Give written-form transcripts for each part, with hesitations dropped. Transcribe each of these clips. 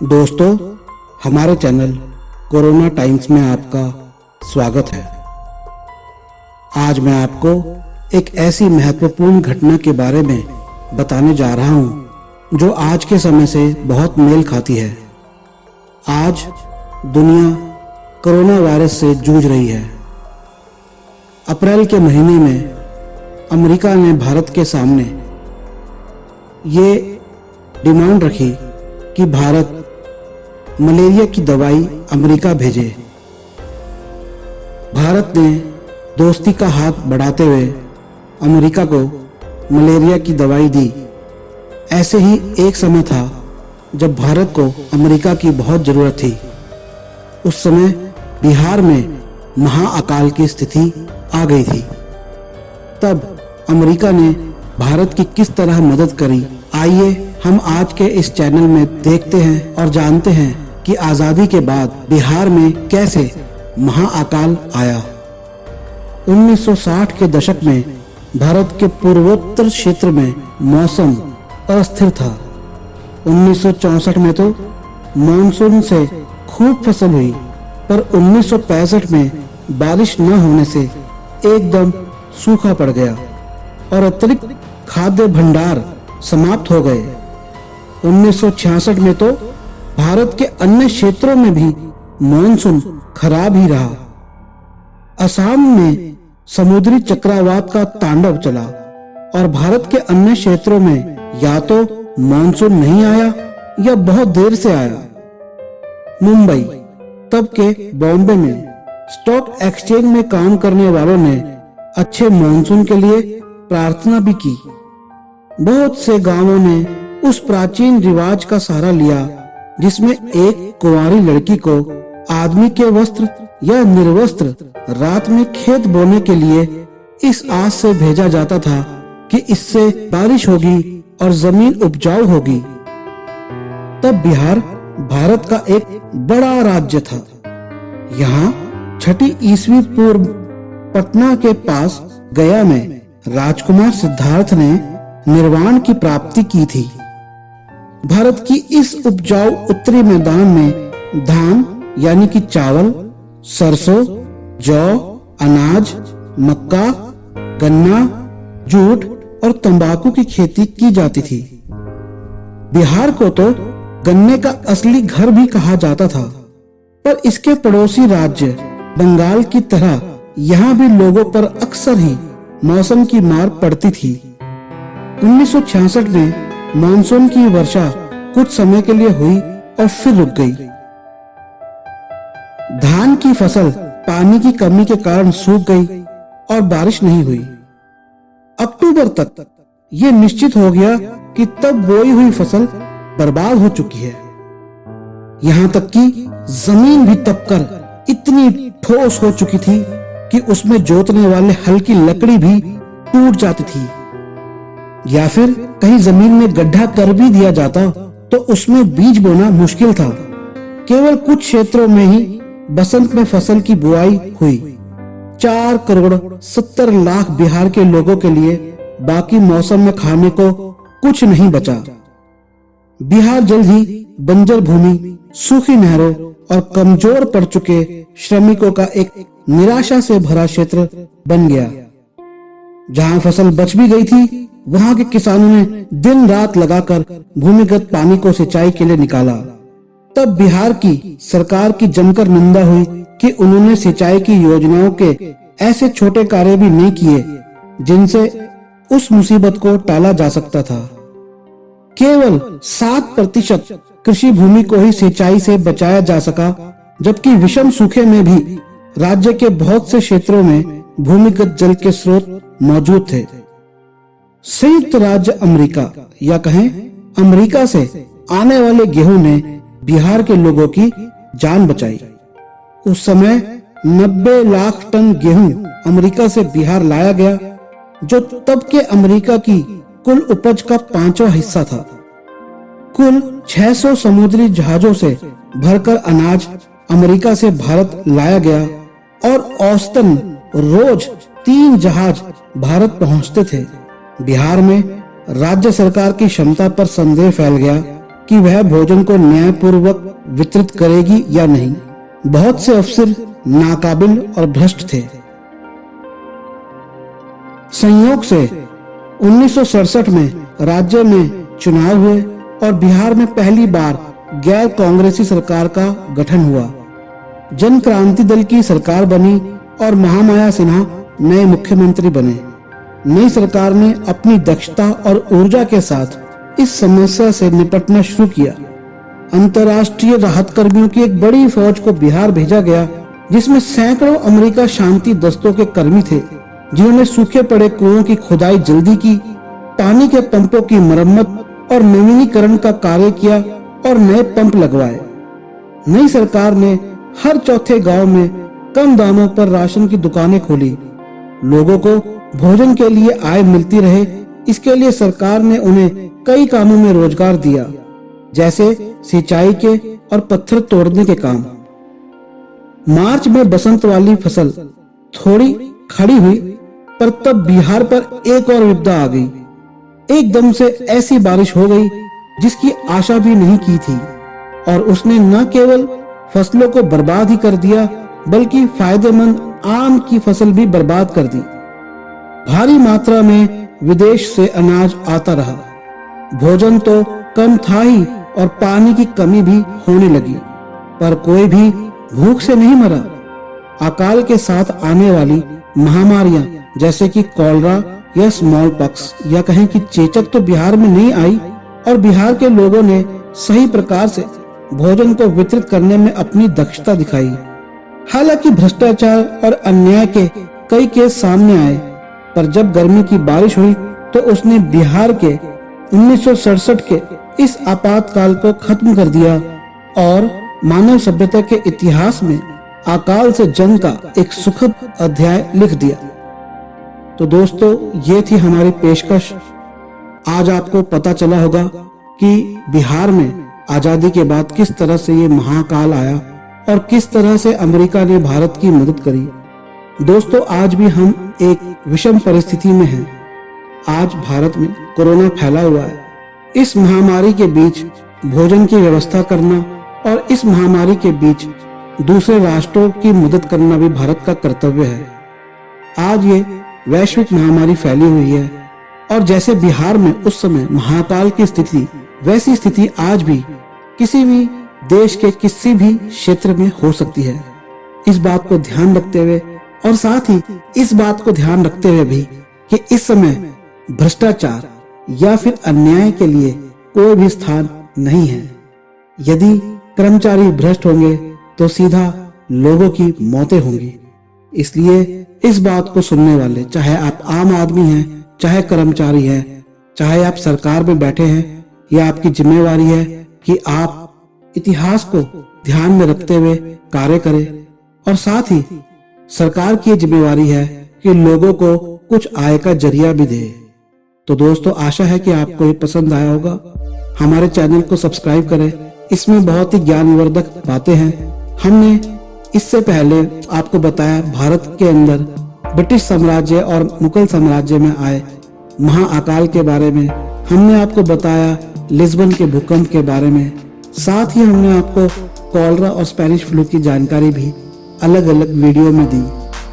दोस्तों, हमारे channel corona times में आपका स्वागत है। आज मैं आपको एक ऐसी महत्वपूर्ण घटना के बारे में बताने जा रहा हूं जो आज के समय से बहुत मेल खाती है। आज दुनिया कोरोना वायरस से जूझ रही है। अप्रैल के महीने में अमेरिका ने भारत के सामने ये डिमांड रखी कि भारत मलेरिया की दवाई अमेरिका भेजे। भारत ने दोस्ती का हाथ बढ़ाते हुए अमेरिका को मलेरिया की दवाई दी। ऐसे ही एक समय था जब भारत को अमेरिका की बहुत जरूरत थी। उस समय बिहार में महाअकाल की स्थिति आ गई थी। तब अमेरिका ने भारत की किस तरह मदद करी, आइए हम आज के इस चैनल में देखते हैं और जानते हैं कि आजादी के बाद बिहार में कैसे महाअकाल आया। 1960 के दशक में भारत के पूर्वोत्तर क्षेत्र में मौसम अस्थिर था। 1964 में तो मानसून से खूब फसल हुई, पर 1965 में बारिश न होने से एकदम सूखा पड़ गया और अतिरिक्त खाद्य भंडार समाप्त हो गए। 1966 में तो भारत के अन्य क्षेत्रों में भी मॉनसून खराब ही रहा। असम में समुद्री चक्रवात का तांडव चला और भारत के अन्य क्षेत्रों में या तो मॉनसून नहीं आया या बहुत देर से आया। मुंबई, तब के बॉम्बे में स्टॉक एक्सचेंज में काम करने वालों ने अच्छे मॉनसून के लिए प्रार्थना भी की। बहुत से गांवों ने उस प्राचीन रिवाज का सहारा लिया जिसमें एक कुंवारी लड़की को आदमी के वस्त्र या निर्वस्त्र रात में खेत बोने के लिए इस आस से भेजा जाता था कि इससे बारिश होगी और जमीन उपजाऊ होगी। तब बिहार भारत का एक बड़ा राज्य था। यहाँ 6ठी ईस्वी पूर्व पटना के पास गया में राजकुमार सिद्धार्थ ने निर्वाण की प्राप्ति की थी। भारत की इस उपजाऊ उत्तरी मैदान में धान यानी कि चावल, सरसों, जौ, अनाज, मक्का, गन्ना, जूट और तंबाकू की खेती की जाती थी। बिहार को तो गन्ने का असली घर भी कहा जाता था, पर इसके पड़ोसी राज्य बंगाल की तरह यहाँ भी लोगों पर अक्सर ही मौसम की मार पड़ती थी। 1966 में मानसून की वर्षा कुछ समय के लिए हुई और फिर रुक गई। धान की फसल पानी की कमी के कारण सूख गई और बारिश नहीं हुई। अक्टूबर तक ये निश्चित हो गया कि तब बोई हुई फसल बर्बाद हो चुकी है। यहाँ तक कि जमीन भी तपकर इतनी ठोस हो चुकी थी कि उसमें जोतने वाले हल की लकड़ी भी टूट जाती थी, या फिर कहीं जमीन में गड्ढा कर भी दिया जाता तो उसमें बीज बोना मुश्किल था। केवल कुछ क्षेत्रों में ही बसंत में फसल की बुआई हुई। 4 करोड़ 70 लाख बिहार के लोगों के लिए बाकी मौसम में खाने को कुछ नहीं बचा। बिहार जल्द ही बंजर भूमि, सूखी नहरों और कमजोर पड़ चुके श्रमिकों का एक निराशा से भरा क्षेत्र बन गया। जहां फसल बच भी गई थी, वहां के किसानों ने दिन रात लगाकर भूमिगत पानी को सिंचाई के लिए निकाला। तब बिहार की सरकार की जमकर निंदा हुई कि उन्होंने सिंचाई की योजनाओं के ऐसे छोटे कार्य भी नहीं किए जिनसे उस मुसीबत को टाला जा सकता था। केवल 7% कृषि भूमि को ही सिंचाई से बचाया जा सका, जबकि विषम सूखे में भी राज्य के बहुत से क्षेत्रों में भूमिगत जल के स्रोत मौजूद थे। संयुक्त राज्य अमेरिका या कहें अमेरिका से आने वाले गेहूं ने बिहार के लोगों की जान बचाई। उस समय 90 लाख टन गेहूं अमेरिका से बिहार लाया गया, जो तब के अमेरिका की कुल उपज का 5वां हिस्सा था। कुल 600 समुद्री जहाजों से भरकर अनाज अमेरिका से भारत लाया गया और औसतन रोज 3 जहाज भारत पहुंचते थे। बिहार में राज्य सरकार की क्षमता पर संदेह फैल गया कि वह भोजन को न्यायपूर्वक वितरित करेगी या नहीं। बहुत से अफसर नाकाबिल और भ्रष्ट थे। संयोग से 1967 में राज्य में चुनाव हुए और बिहार में पहली बार गैर कांग्रेसी सरकार का गठन हुआ। जन क्रांति दल की सरकार बनी और महामाया सिन्हा नए मुख्यमंत्री बने। नई सरकार ने अपनी दक्षता और ऊर्जा के साथ इस समस्या से निपटना शुरू किया। अंतर्राष्ट्रीय राहत कर्मियों की एक बड़ी फौज को बिहार भेजा गया, जिसमें सैकड़ों अमेरिका शांति दस्तों के कर्मी थे, जिन्होंने सूखे पड़े कुओं की खुदाई जल्दी की, पानी के पंपों की मरम्मत और नवीनीकरण का कार्य किया और नए पंप लगवाए। नई सरकार ने हर चौथे गांव में कम दामों पर राशन की दुकानें खोली। लोगों को भोजन के लिए आय मिलती रहे, इसके लिए सरकार ने उन्हें कई कामों में रोजगार दिया, जैसे सिंचाई के और पत्थर तोड़ने के काम। मार्च में बसंत वाली फसल थोड़ी खड़ी हुई, पर तब बिहार पर एक और विपदा आ गई। एकदम से ऐसी बारिश हो गई जिसकी आशा भी नहीं की थी, और उसने न केवल फसलों को बर्बाद ही कर दिया, बल्कि फायदेमंद आम की फसल भी बर्बाद कर दी। भारी मात्रा में विदेश से अनाज आता रहा। भोजन तो कम था ही और पानी की कमी भी होने लगी, पर कोई भी भूख से नहीं मरा। अकाल के साथ आने वाली महामारियां जैसे कि कॉलरा या स्मॉल पॉक्स या कहें कि चेचक तो बिहार में नहीं आई, और बिहार के लोगों ने सही प्रकार से भोजन को वितरित करने में अपनी दक्षता दिखाई। हालांकि भ्रष्टाचार और अन्याय के कई केस सामने आए, पर जब गर्मी की बारिश हुई तो उसने बिहार के 1967 के इस आपातकाल को खत्म कर दिया और मानव सभ्यता के इतिहास में अकाल से जंग का एक सुखद अध्याय लिख दिया। तो दोस्तों, ये थी हमारी पेशकश। आज आपको पता चला होगा कि बिहार में आजादी के बाद किस तरह से ये महाकाल आया और किस तरह से अमेरिका ने भारत की मदद करी। दोस्तों, आज भी हम एक विषम परिस्थिति में हैं। आज भारत में कोरोना फैला हुआ है। इस महामारी के बीच भोजन की व्यवस्था करना और इस महामारी के बीच दूसरे राष्ट्रों की मदद करना भी भारत का कर्तव्य है। आज ये वैश्विक महामारी फैली हुई है, और जैसे बिहार में उस समय महाकाल की स्थिति, वैसी स्थिति आज भी किसी भी देश के किसी भी क्षेत्र में हो सकती है। इस बात को ध्यान रखते हुए, और साथ ही इस बात को ध्यान रखते हुए भी कि इस समय भ्रष्टाचार या फिर अन्याय के लिए कोई भी स्थान नहीं है। यदि कर्मचारी भ्रष्ट होंगे तो सीधा लोगों की मौतें होंगी। इसलिए इस बात को सुनने वाले, चाहे आप आम आदमी हैं, चाहे कर्मचारी हैं, चाहे आप सरकार में बैठे हैं, यह आपकी जिम्मेवारी है कि आप इतिहास को ध्यान में रखते हुए कार्य करें, और साथ ही सरकार की जिम्मेवारी है कि लोगों को कुछ आय का जरिया भी दे। तो दोस्तों, आशा है कि आपको ये पसंद आया होगा। हमारे चैनल को सब्सक्राइब करें, इसमें बहुत ही ज्ञानवर्धक बातें हैं। हमने इससे पहले आपको बताया भारत के अंदर ब्रिटिश साम्राज्य और मुगल साम्राज्य में आए महाअकाल के बारे में। हमने आपको बताया लिस्बन के भूकंप के बारे में। साथ ही हमने आपको कॉलरा और स्पेनिश फ्लू की जानकारी भी अलग अलग वीडियो में दी।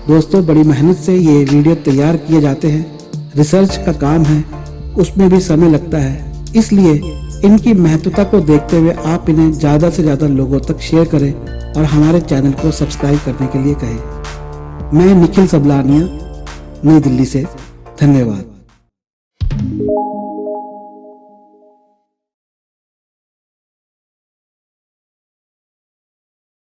दोस्तों, बड़ी मेहनत से ये वीडियो तैयार किए जाते हैं। रिसर्च का काम है, उसमें भी समय लगता है, इसलिए इनकी महत्वता को देखते हुए आप इन्हें ज़्यादा से ज़्यादा लोगों तक शेयर करें और हमारे चैनल को सब्सक्राइब करने के लिए कहें। मैं निखिल सबलानिया, नई दिल्ली से। धन्यवाद।